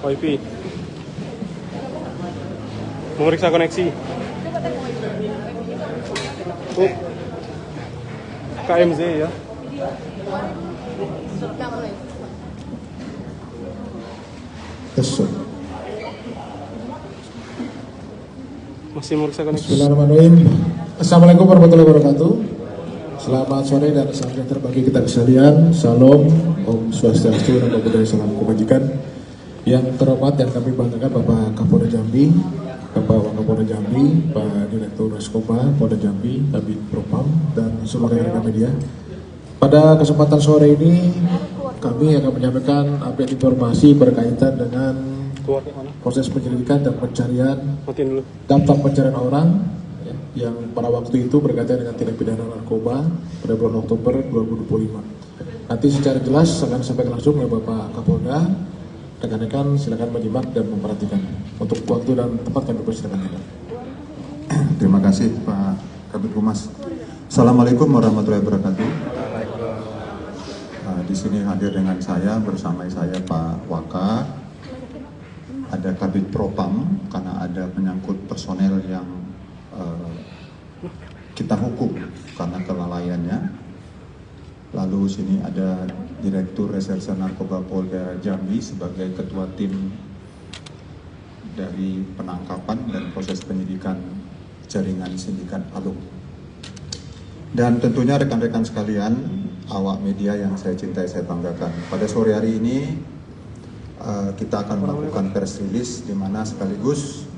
WiFi. Memeriksa koneksi. Oh. KMZ ya. Masih memeriksa koneksi. Bismillahirrahmanirrahim. Assalamualaikum warahmatullahi wabarakatuh. Selamat sore dan salam sejahtera bagi kita sekalian. Salam, Om Swastiastu, Namo Buddhaya, salam kebajikan. Yang terhormat dan kami banggakan Bapak Kapolda Jambi, Bapak Wakapolda Jambi, Pak Direktur Narkoba Polda Jambi, Kabid Propam, dan semua rekan-rekan media. Pada kesempatan sore ini kami akan menyampaikan update informasi berkaitan dengan proses penyelidikan dan pencarian daftar pencarian orang yang pada waktu itu berkaitan dengan tindak pidana narkoba pada bulan Oktober 2025. Nanti secara jelas akan disampaikan langsung oleh Bapak Kapolda. Rekan-rekan silakan menyimak dan memperhatikan. Untuk waktu dan tempat kami persilakan. Terima kasih Pak Kabid Humas. Assalamualaikum warahmatullahi wabarakatuh. Di sini hadir dengan saya, bersama saya Pak Waka, ada Kabid Propam karena ada menyangkut personel yang kita hukum karena kelalaiannya. Lalu sini ada Direktur Reserse Narkoba Polda Jambi sebagai ketua tim dari penangkapan dan proses penyidikan jaringan sindikat Alung. Dan tentunya rekan-rekan sekalian, awak media yang saya cintai, saya banggakan. Pada sore hari ini kita akan melakukan press release di mana sekaligus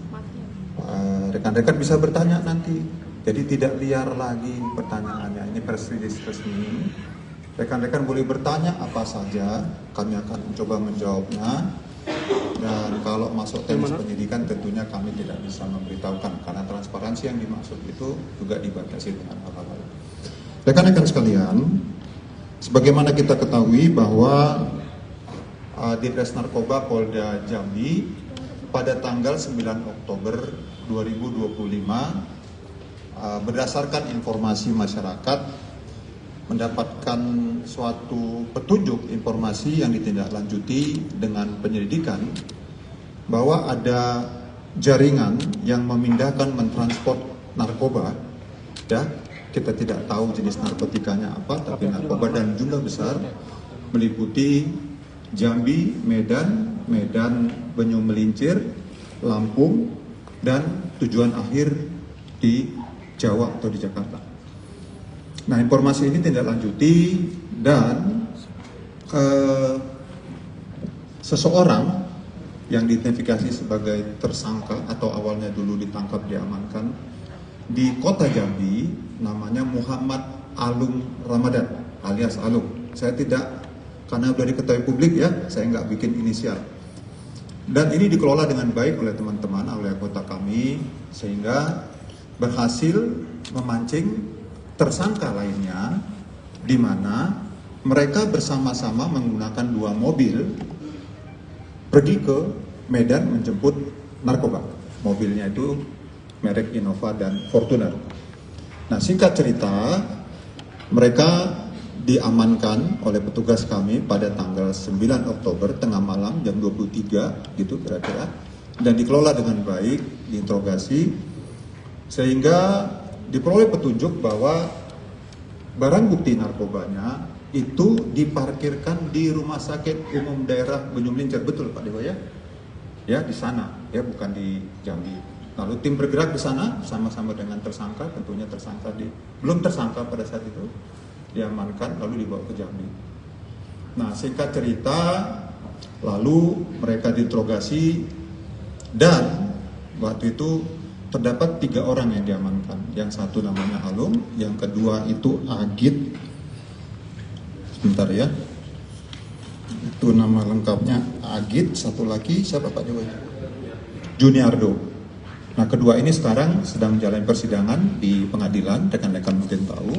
rekan-rekan bisa bertanya nanti. Jadi tidak liar lagi pertanyaannya. Ini press release resmi. Rekan-rekan boleh bertanya apa saja, kami akan mencoba menjawabnya. Dan kalau masuk teknis penyidikan tentunya kami tidak bisa memberitahukan karena transparansi yang dimaksud itu juga dibatasi dengan hal-hal. Rekan-rekan sekalian, sebagaimana kita ketahui bahwa Ditres Narkoba Polda Jambi pada tanggal 9 Oktober 2025 berdasarkan informasi masyarakat mendapatkan suatu petunjuk informasi yang ditindaklanjuti dengan penyelidikan bahwa ada jaringan yang memindahkan mentransport narkoba, ya kita tidak tahu jenis narkotikanya apa, tapi narkoba dan jumlah besar meliputi Jambi, Medan, Banyu Melincir, Lampung, dan tujuan akhir di Jawa atau di Jakarta. Nah, informasi ini tindak lanjuti dan seseorang yang diidentifikasi sebagai tersangka atau awalnya dulu ditangkap diamankan di kota Jambi, namanya Muhammad Alung Ramadan alias Alung. Saya tidak, karena sudah diketahui publik ya, saya nggak bikin inisial. Dan ini dikelola dengan baik oleh teman-teman, oleh anggota kami, sehingga berhasil memancing tersangka lainnya, di mana mereka bersama-sama menggunakan 2 mobil pergi ke Medan menjemput narkoba. Mobilnya itu merek Innova dan Fortuner. Nah, singkat cerita, mereka diamankan oleh petugas kami pada tanggal 9 Oktober tengah malam jam 23 gitu kira-kira, dan dikelola dengan baik, diinterogasi sehingga diperoleh petunjuk bahwa barang bukti narkobanya itu diparkirkan di Rumah Sakit Umum Daerah Banyu Melincir, betul Pak Dewa ya? Ya di sana, ya bukan di Jambi. Lalu tim bergerak di sana sama-sama dengan tersangka, tentunya tersangka belum tersangka pada saat itu, diamankan lalu dibawa ke Jambi. Nah, singkat cerita, lalu mereka diinterogasi dan waktu itu terdapat 3 orang yang diamankan. Yang satu namanya Alung, yang kedua itu Agit. Sebentar ya. Itu nama lengkapnya Agit, satu lagi siapa Pak Dewa? Juniardo. Nah, kedua ini sekarang sedang menjalani persidangan di pengadilan, rekan-rekan mungkin tahu.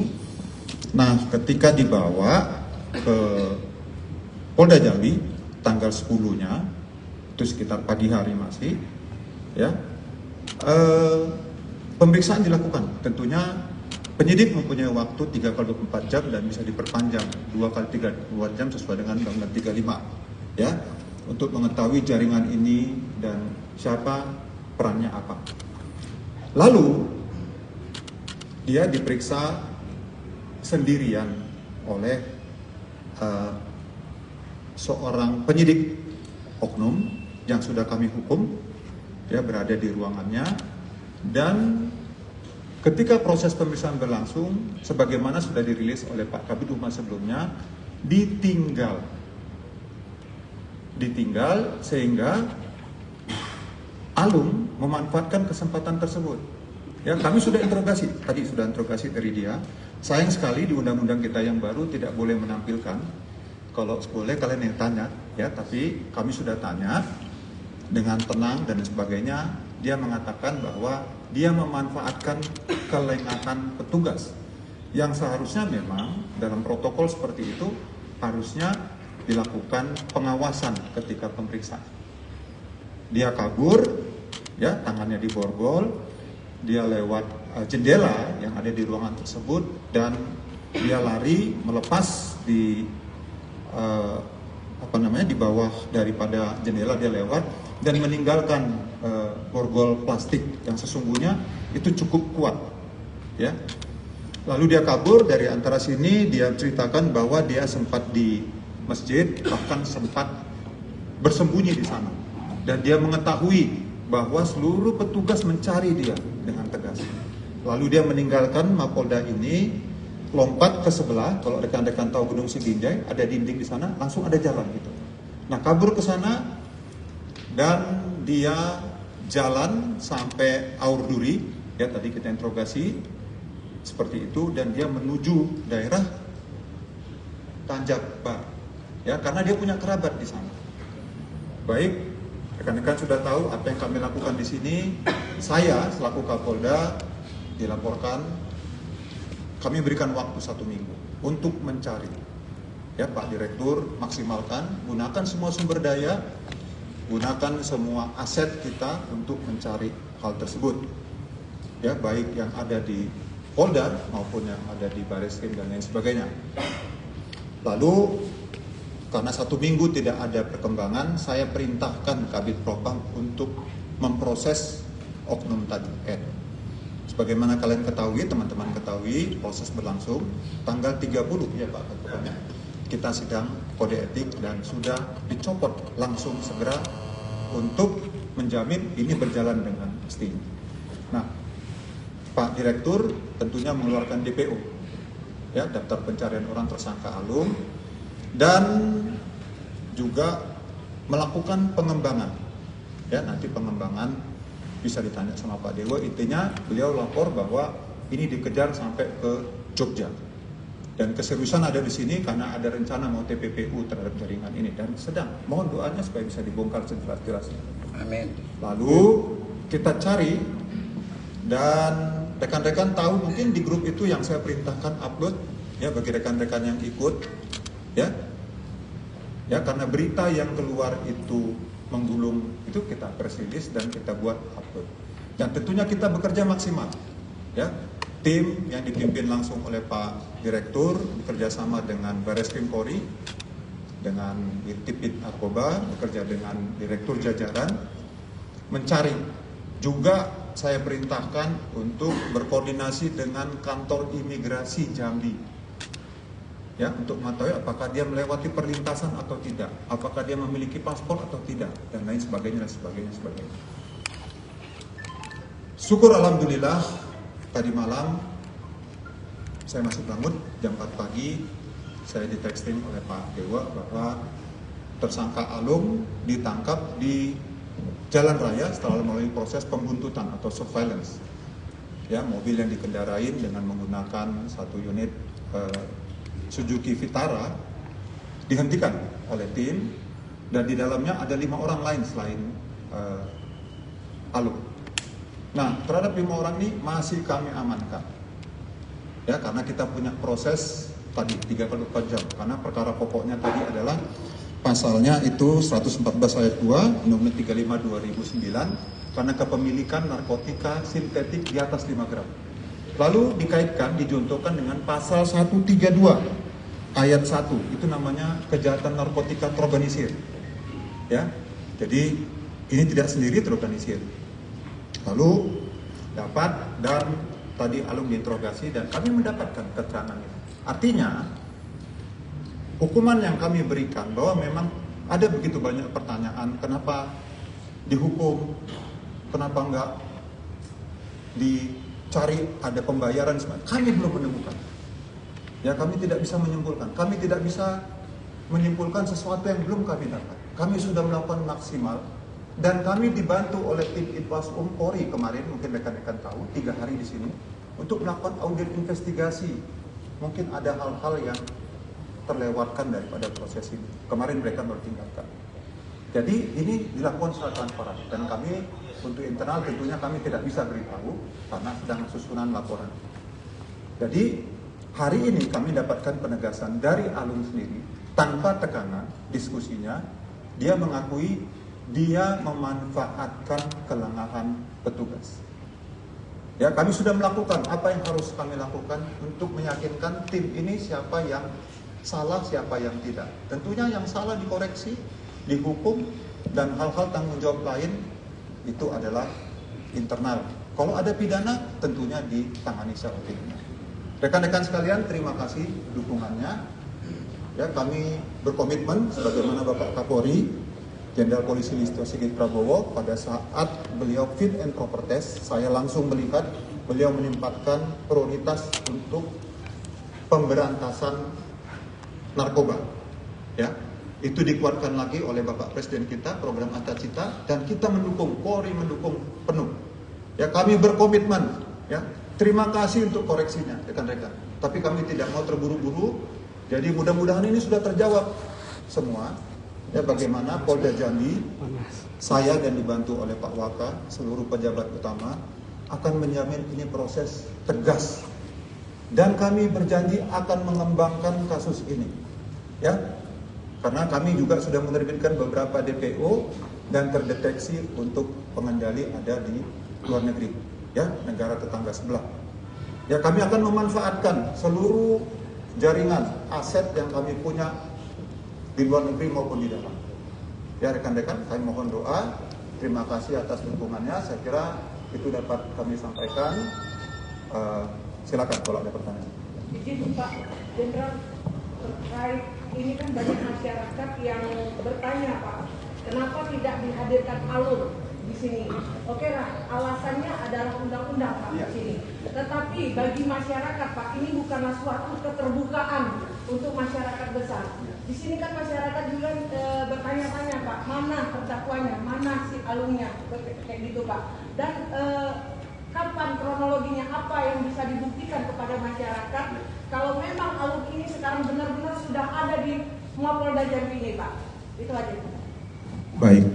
Nah, ketika dibawa ke Polda Jambi tanggal 10-nya, itu sekitar pagi hari masih, ya. Pemeriksaan dilakukan. Tentunya penyidik mempunyai waktu 3 kali 24 jam dan bisa diperpanjang 2 kali 3 jam sesuai dengan Undang-Undang 35. Ya. untuk mengetahui jaringan ini dan siapa perannya apa. Lalu dia diperiksa sendirian oleh seorang penyidik oknum yang sudah kami hukum, dia berada di ruangannya, dan ketika proses pemeriksaan berlangsung, sebagaimana sudah dirilis oleh Pak Kabid Humas sebelumnya, ditinggal sehingga Alung memanfaatkan kesempatan tersebut. Ya, kami sudah interogasi, tadi sudah interogasi dari dia. Sayang sekali di undang-undang kita yang baru tidak boleh menampilkan. Kalau boleh kalian yang tanya, ya, tapi kami sudah tanya dengan tenang dan sebagainya. Dia mengatakan bahwa dia memanfaatkan kelengahan petugas yang seharusnya memang dalam protokol seperti itu harusnya dilakukan pengawasan ketika pemeriksaan. Dia kabur, ya, tangannya diborgol, dia lewat jendela yang ada di ruangan tersebut, dan dia lari melepas di di bawah daripada jendela, dia lewat dan meninggalkan borgol plastik yang sesungguhnya itu cukup kuat, ya. Lalu dia kabur dari antara sini. Dia ceritakan bahwa dia sempat di masjid, bahkan sempat bersembunyi di sana, dan dia mengetahui bahwa seluruh petugas mencari dia dengan tegas. Lalu dia meninggalkan Mapolda ini, lompat ke sebelah. Kalau rekan-rekan tahu Gunung Sidinjai, ada dinding di sana, langsung ada jalan gitu. Nah, kabur ke sana dan dia jalan sampai Aur Duri, ya, tadi kita interogasi seperti itu, dan dia menuju daerah Tanjakbar, ya, karena dia punya kerabat di sana. Baik, rekan-rekan sudah tahu apa yang kami lakukan di sini. Saya selaku Kapolda dilaporkan, kami berikan waktu 1 minggu untuk mencari. Ya, Pak Direktur, maksimalkan, gunakan semua sumber daya, gunakan semua aset kita untuk mencari hal tersebut. Ya, baik yang ada di Polda maupun yang ada di Bareskrim dan lain sebagainya. Lalu karena 1 minggu tidak ada perkembangan, saya perintahkan Kabid Propam untuk memproses oknum tadi. Sebagaimana kalian ketahui, teman-teman ketahui, proses berlangsung tanggal 30, ya Pak Ketuanya. Kita sidang kode etik dan sudah dicopot langsung segera untuk menjamin ini berjalan dengan mestinya. Nah, Pak Direktur tentunya mengeluarkan DPO, ya, daftar pencarian orang tersangka Alung, dan juga melakukan pengembangan. Ya, nanti pengembangan bisa ditanya sama Pak Dewa. Intinya beliau lapor bahwa ini dikejar sampai ke Jogja. Dan keseriusan ada di sini karena ada rencana mau TPPU terhadap jaringan ini, dan sedang mohon doanya supaya bisa dibongkar sejelas-jelasnya. Amin. Lalu kita cari, dan rekan-rekan tahu mungkin di grup itu yang saya perintahkan upload, ya, bagi rekan-rekan yang ikut, ya, karena berita yang keluar itu menggulung, itu kita press release dan kita buat upload. Dan tentunya kita bekerja maksimal, ya. Tim yang dipimpin langsung oleh Pak Direktur bekerja sama dengan Bareskrim Polri, dengan Dirtipid Narkoba, bekerja dengan Direktur Jajaran, mencari. Juga saya perintahkan untuk berkoordinasi dengan kantor imigrasi Jambi, ya, untuk mengetahui apakah dia melewati perlintasan atau tidak, apakah dia memiliki paspor atau tidak, dan lain sebagainya dan sebagainya. Syukur alhamdulillah, tadi malam saya masih bangun jam 4 pagi, saya ditexting oleh Pak Dewa bahwa tersangka Alung ditangkap di jalan raya setelah melalui proses pembuntutan atau surveillance. Ya, mobil yang dikendarain dengan menggunakan 1 unit Suzuki Vitara dihentikan oleh tim, dan di dalamnya ada 5 orang lain selain Alung. Nah, terhadap 5 orang ini masih kami amankan, ya, karena kita punya proses tadi 3x24 jam, karena perkara pokoknya tadi adalah pasalnya itu 114 ayat 2 Undang-Undang 35 2009 karena kepemilikan narkotika sintetik di atas 5 gram. Lalu dikaitkan, dijuntukan dengan pasal 132 ayat 1, itu namanya kejahatan narkotika terorganisir. Ya, jadi ini tidak sendiri terorganisir. Lalu dapat dan tadi Alung diinterogasi dan kami mendapatkan keterangan itu. Artinya hukuman yang kami berikan bahwa memang ada begitu banyak pertanyaan, kenapa dihukum, kenapa enggak dicari ada pembayaran, kami belum menemukan. Ya, kami tidak bisa menyimpulkan. Kami tidak bisa menyimpulkan sesuatu yang belum kami dapat. Kami sudah melakukan maksimal dan kami dibantu oleh tim Itwasum Polri kemarin, mungkin rekan-rekan tahu, 3 hari di sini untuk melakukan audit investigasi. Mungkin ada hal-hal yang terlewatkan daripada proses ini. Kemarin mereka bertinggalkan. Jadi ini dilakukan secara transparan dan kami untuk internal tentunya kami tidak bisa beritahu karena sedang susunan laporan. Jadi hari ini kami dapatkan penegasan dari Alung sendiri tanpa tekanan diskusinya. Dia mengakui dia memanfaatkan kelengahan petugas. Ya, kami sudah melakukan apa yang harus kami lakukan untuk meyakinkan tim ini siapa yang salah, siapa yang tidak. Tentunya yang salah dikoreksi, dihukum, dan hal-hal tanggung jawab lain itu adalah internal. Kalau ada pidana, tentunya ditangani secara pidana. Rekan-rekan sekalian, terima kasih dukungannya. Ya, kami berkomitmen sebagaimana Bapak Kapolri Jenderal Polisi Listio Sigit Prabowo pada saat beliau fit and proper test, saya langsung melihat beliau menempatkan prioritas untuk pemberantasan narkoba. Ya, itu dikuatkan lagi oleh Bapak Presiden kita, program Atacita, dan kita mendukung, Polri mendukung penuh. Ya, kami berkomitmen. Ya, terima kasih untuk koreksinya, rekan-rekan. Tapi kami tidak mau terburu-buru. Jadi mudah-mudahan ini sudah terjawab semua. Ya, bagaimana Polda Jambi, saya dan dibantu oleh Pak Waka, seluruh pejabat utama akan menjamin ini proses tegas. Dan kami berjanji akan mengembangkan kasus ini. Ya, karena kami juga sudah menerbitkan beberapa DPO dan terdeteksi untuk pengendali ada di luar negeri, ya, negara tetangga sebelah. Ya, kami akan memanfaatkan seluruh jaringan aset yang kami punya di luar negeri maupun di dalam. Ya, rekan-rekan, kami mohon doa. Terima kasih atas dukungannya. Saya kira itu dapat kami sampaikan. Silakan kalau ada pertanyaan. Izin Pak Jenderal, terkait ini kan banyak masyarakat yang bertanya Pak, kenapa tidak dihadirkan Alung di sini? Oke lah, alasannya adalah undang-undang Pak di sini. Tetapi bagi masyarakat Pak, ini bukanlah suatu keterbukaan untuk masyarakat besar. Di sini kan masyarakat juga bertanya-tanya Pak, mana terdakwanya, mana si Alungnya, kayak gitu Pak. Dan kapan kronologinya, apa yang bisa dibuktikan kepada masyarakat kalau memang Alung ini sekarang benar-benar sudah ada di Mapolda Jambi ini Pak. Itu aja. Baik.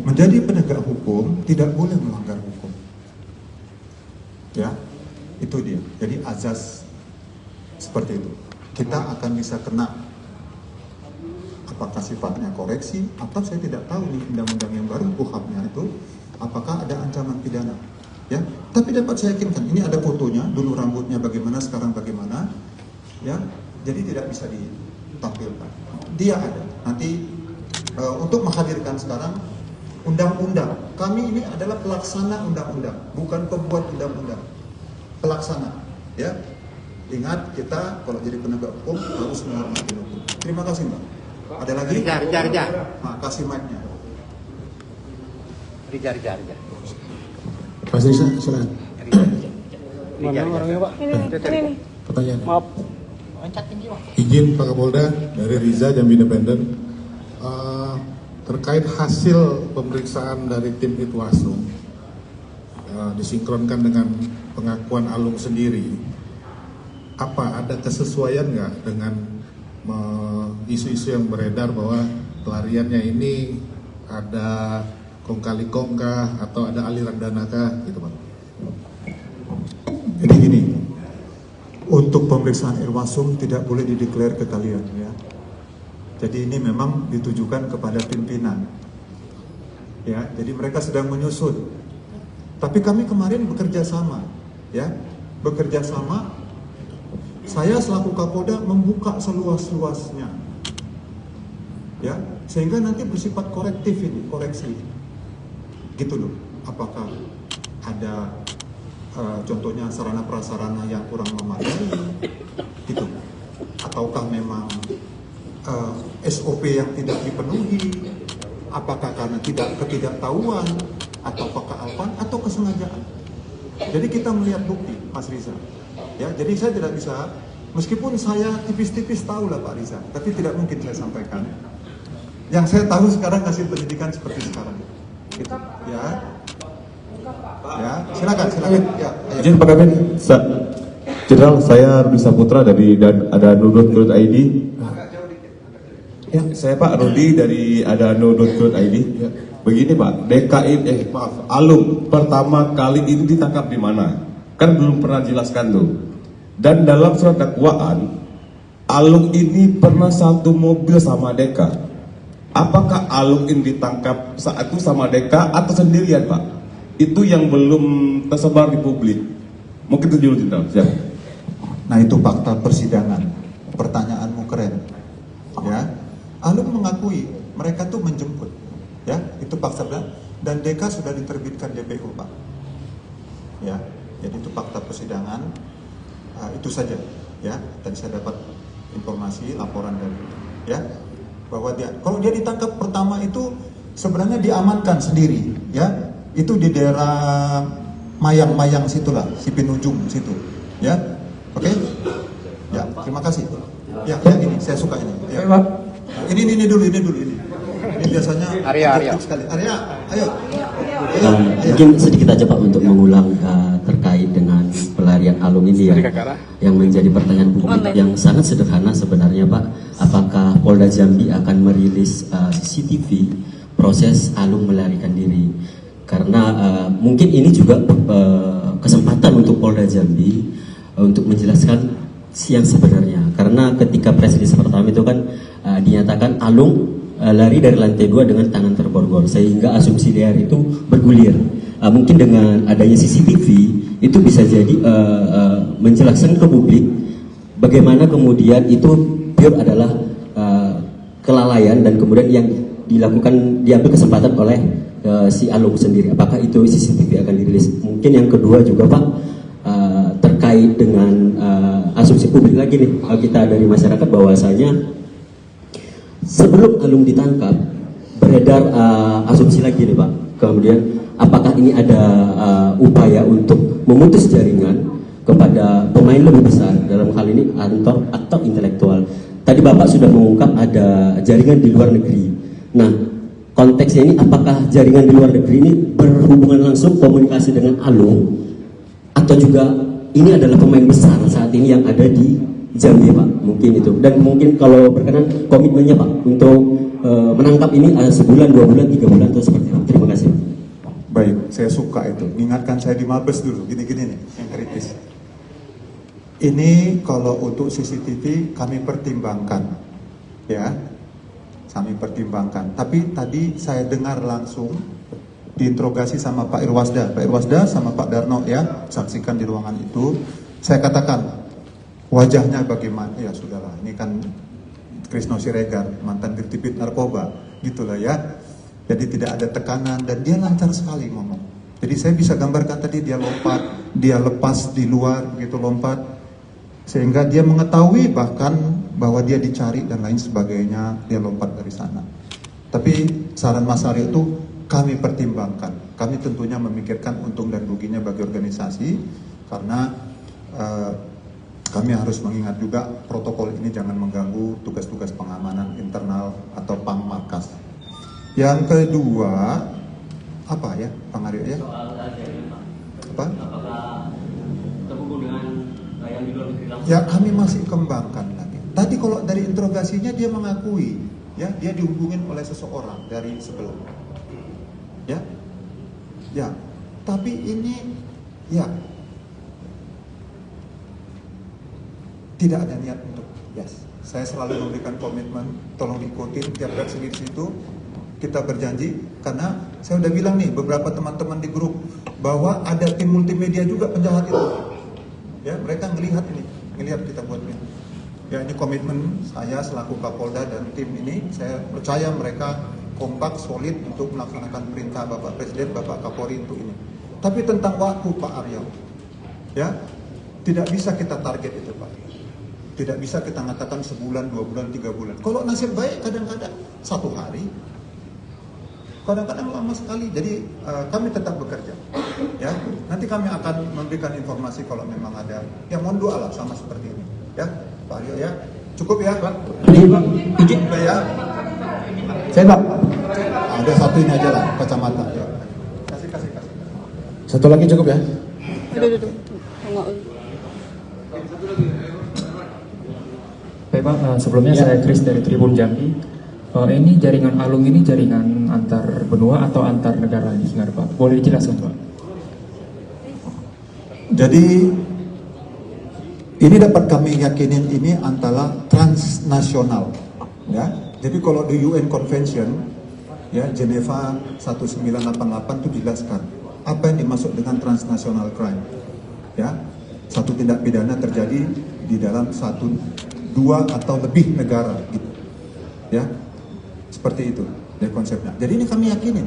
Menjadi penegak hukum tidak boleh melanggar hukum. Ya, itu dia. Jadi azas seperti itu. Kita akan bisa kena apakah sifatnya koreksi atau saya tidak tahu nih undang-undang yang baru KUHP-nya itu apakah ada ancaman pidana. Ya, tapi dapat saya yakinkan ini ada fotonya, dulu rambutnya bagaimana, sekarang bagaimana. Ya, jadi tidak bisa ditampilkan. Dia ada. Nanti untuk menghadirkan sekarang undang-undang. Kami ini adalah pelaksana undang-undang, bukan pembuat undang-undang. Pelaksana, ya. Ingat, kita kalau jadi penegak hukum harus menghormati hukum. Terima kasih, Mbak. Ada lagi? Rijar. Nah, kasih mic-nya. Rijar. Mas Risa, silakan. Mana orangnya Pak? Ini. Pertanyaan. Maaf. Izin Pak Kapolda dari Riza Jambi Independen. Terkait hasil pemeriksaan dari tim Itwasum disinkronkan dengan pengakuan Alung sendiri, apa ada kesesuaian nggak dengan isu-isu yang beredar bahwa pelariannya ini ada kong kali kongkah atau ada aliran dana kah gitu Pak? Jadi gini, untuk pemeriksaan Irwasum tidak boleh dideklar ke kalian, ya. Jadi ini memang ditujukan kepada pimpinan, ya. Jadi mereka sedang menyusun. Tapi kami kemarin bekerja sama, ya, bekerja sama. Saya selaku Kapolda membuka seluas-luasnya, ya. sehingga nanti bersifat korektif ini, koreksi, gitu loh. Apakah ada contohnya sarana prasarana yang kurang memadai, gitu, ataukah memang SOP yang tidak dipenuhi, apakah karena ketidaktahuan, atau kealpaan, atau kesengajaan. Jadi kita melihat bukti, Mas Riza. Ya, jadi saya tidak bisa, meskipun saya tipis-tipis tahu lah Pak Riza, tapi tidak mungkin saya sampaikan. Yang saya tahu sekarang hasil penyidikan seperti sekarang. Gitu. Ya. Ya, silakan. Ya, izin Pak Kabin. Jenderal, saya Rudi Saputra dari adano.id. Ya, saya Pak Rudi dari adano.id. Ya. Begini Pak, Alung pertama kali ini ditangkap di mana? Kan belum pernah jelaskan tuh. Dan dalam surat dakwaan, Alung ini pernah satu mobil sama Deka. Apakah Alung ini ditangkap saat itu sama Deka atau sendirian Pak? Itu yang belum tersebar di publik. Mungkin itu dulu Jenderal. Siap. Nah itu fakta persidangan. Pertanyaanmu keren. Ya, Alung mengakui mereka tuh menjemput. Ya, itu fakta dan DK sudah diterbitkan DPO Pak. Ya, jadi itu fakta persidangan. Itu saja. Ya, dan saya dapat informasi laporan dari ya bahwa kalau dia ditangkap pertama itu sebenarnya diamankan sendiri. Ya, itu di daerah Mayang situlah, si Pinujung situ. Ya, oke? Ya, terima kasih. Ya, ini saya suka ini. Ya. Ini dulu. Ini biasanya Arya. Sekali. Arya, ayo. Mungkin sedikit aja Pak untuk mengulang terkait dengan pelarian Alung ini yang menjadi pertanyaan publik yang sangat sederhana sebenarnya Pak. Apakah Polda Jambi akan merilis CCTV proses Alung melarikan diri? Karena mungkin ini juga kesempatan untuk Polda Jambi untuk menjelaskan yang sebenarnya. Karena ketika press release pertama itu kan dinyatakan Alung lari dari lantai 2 dengan tangan terborgol sehingga asumsi liar itu bergulir. Mungkin dengan adanya CCTV itu bisa jadi menjelaskan ke publik bagaimana kemudian itu pure adalah kelalaian dan kemudian yang diambil kesempatan oleh si Alung sendiri. Apakah itu CCTV akan dirilis? Mungkin yang kedua juga Pak terkait dengan asumsi publik lagi nih kita dari masyarakat bahwasanya sebelum Alung ditangkap beredar asumsi lagi nih Pak. Kemudian apakah ini ada upaya untuk memutus jaringan kepada pemain lebih besar dalam hal ini atau intelektual? Tadi Bapak sudah mengungkap ada jaringan di luar negeri. Nah, konteksnya ini apakah jaringan di luar negeri ini berhubungan langsung komunikasi dengan Alung atau juga ini adalah pemain besar saat ini yang ada di Jambi Pak, mungkin itu. Dan mungkin kalau berkenan komitmennya Pak untuk menangkap ini sebulan, 2 bulan, 3 bulan atau seperti apa. Terima kasih. Baik, saya suka itu. Ingatkan saya di Mabes dulu, gini-gini nih, yang kritis. Ini kalau untuk CCTV kami pertimbangkan, ya, kami pertimbangkan. Tapi tadi saya dengar langsung diinterogasi sama Pak Irwasda sama Pak Darno ya, saksikan di ruangan itu. Saya katakan wajahnya bagaimana? Ya sudahlah, ini kan Krisno Siregar, mantan Dirtipid Narkoba, gitulah ya. Jadi tidak ada tekanan dan dia lancar sekali ngomong. Jadi saya bisa gambarkan tadi dia lompat, dia lepas di luar begitu lompat, sehingga dia mengetahui bahkan bahwa dia dicari dan lain sebagainya, dia lompat dari sana. Tapi saran Mas Arya itu kami pertimbangkan. Kami tentunya memikirkan untung dan ruginya bagi organisasi karena kami harus mengingat juga protokol ini jangan mengganggu tugas-tugas pengamanan internal atau pangmarkas. Yang kedua, apa ya, Bang Aryo ya? Apa? Apakah terhubung dengan yang di luar negeri langsung? Ya kami masih kembangkan lagi. Tadi kalau dari interogasinya dia mengakui, ya dia dihubungin oleh seseorang dari sebelah, ya. Tapi ini, ya. Tidak ada niat untuk yes. Saya selalu memberikan komitmen, tolong diikuti tiap reaksi di situ. Kita berjanji karena saya udah bilang nih beberapa teman-teman di grup bahwa ada tim multimedia juga penjahat itu. Ya, mereka ngelihat kita buat ini. Ya, ini komitmen saya selaku Kapolda dan tim ini. Saya percaya mereka kompak, solid untuk melaksanakan perintah Bapak Presiden, Bapak Kapolri untuk ini. Tapi tentang waktu Pak Aryo, ya tidak bisa kita target itu Pak. Tidak bisa kita mengatakan sebulan, 2 bulan, 3 bulan. Kalau nasib baik kadang-kadang 1 hari, kadang-kadang lama sekali. Jadi kami tetap bekerja. Ya, nanti kami akan memberikan informasi kalau memang ada. Ya mohon doa lah sama seperti ini. Ya, Pak Aryo ya. Cukup ya, Pak. Izin Udah ya. saya Pak. Ada satu ini aja lah, kacamata. Ya. Kasih. Satu lagi cukup ya. Baik Pak, sebelumnya saya Chris dari Tribun Jambi. Ini jaringan Alung ini jaringan antar benua atau antar negara ini sebenarnya Pak? Boleh dijelaskan Pak? Jadi ini dapat kami yakinin ini antara transnasional, ya. Jadi kalau di UN Convention, ya Geneva 1988 itu dijelaskan apa yang dimaksud dengan transnational crime, ya. Satu tindak pidana terjadi di dalam 1, 2 atau lebih negara, gitu, ya. Seperti itu ya konsepnya. Jadi ini kami yakinin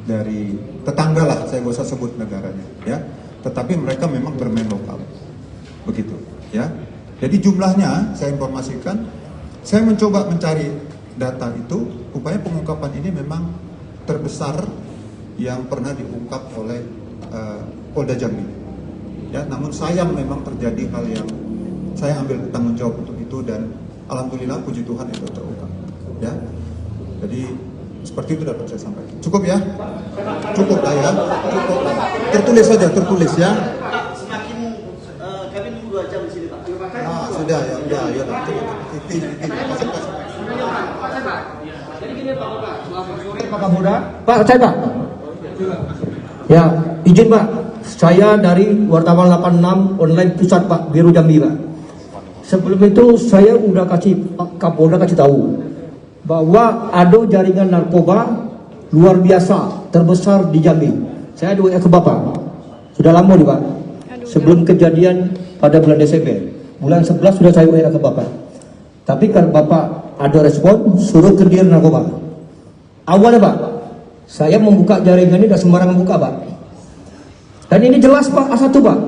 dari tetangga lah, saya gak usah sebut negaranya, ya. Tetapi mereka memang bermain lokal, begitu, ya. Jadi jumlahnya saya informasikan, saya mencoba mencari data itu, upaya pengungkapan ini memang terbesar yang pernah diungkap oleh Polda Jambi, ya. Namun sayang memang terjadi hal yang saya ambil tanggung jawab untuk itu dan alhamdulillah puji Tuhan itu terungkap, ya. Jadi seperti itu dapat saya sampaikan. Cukup ya? Cukup lah ya. Cukup. Tertulis saja, tertulis ya. Semakin kami nunggu 2 jam di sini Pak. Ah, sudah ya, ya. Kasih. Jadi gini Pak Bapak, selamat sore Pak Kapolda. Pak, saya Pak. Ya, izin Pak. Saya dari wartawan 86 online pusat Pak, Biru Jambi Pak. Sebelum itu saya udah kasih Pak Kapolda kasih tahu bahwa ada jaringan narkoba luar biasa terbesar di Jambi. Saya ada WA ke Bapak. Sudah lama nih Pak. Sebelum kejadian pada bulan Desember. Bulan 11 sudah saya WA ke Bapak. Tapi kalau Bapak ada respon, suruh ke Dir Narkoba. Awalnya Pak, saya membuka jaringan ini tidak sembarangan buka Pak. Dan ini jelas Pak, A1 Pak.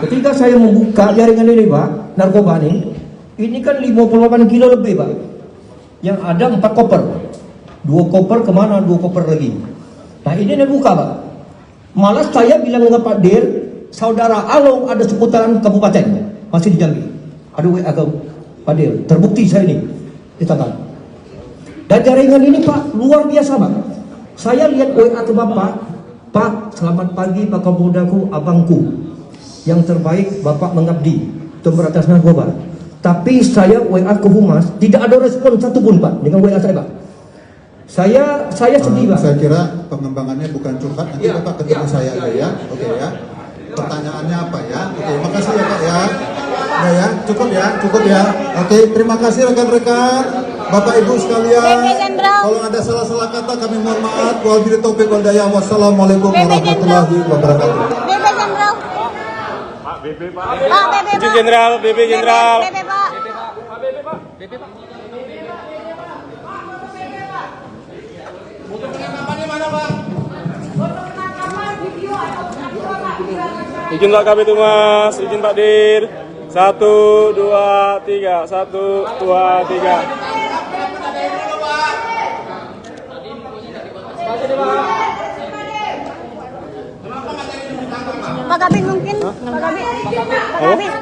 Ketika saya membuka jaringan ini Pak, narkoba ini kan 58 kilo lebih Pak. Yang ada 4 koper. 2 koper kemana, 2 koper lagi. Nah ini buka Pak. Malah saya bilang ke Pak Dir, saudara Alung ada seputaran kabupaten, masih di Jambi. Ada WA ke Pak Dir, terbukti saya ini ditangkap. Dan jaringan ini Pak, luar biasa Pak. Saya lihat WA ke Bapak, Pak, selamat pagi Pak Kapoldaku, abangku. Yang terbaik Bapak mengabdi untuk beratas narkoba. Tapi saya WA ke Humas, tidak ada respon satupun Pak dengan WA saya Pak. Saya sedih Pak. Saya kira pengembangannya bukan curhat, nanti Ya, Bapak ketemu ya, saya ya. Oke ya. Pertanyaannya apa ya? Oke, makasih ya Pak ya. Udah ya, cukup ya. Oke, terima kasih rekan-rekan, Bapak Ibu sekalian. Kalau ada salah-salah kata kami mohon maaf. Wabillahi taufiq wal hidayah. Wassalamualaikum warahmatullahi wabarakatuh. Izin Jenderal, BB Jenderal. Izin Pak Kabit Humas, izin Pak Dir. 1, 2, 3, 1, 2, 3. Pak Kabit mungkin, Pak Kabit.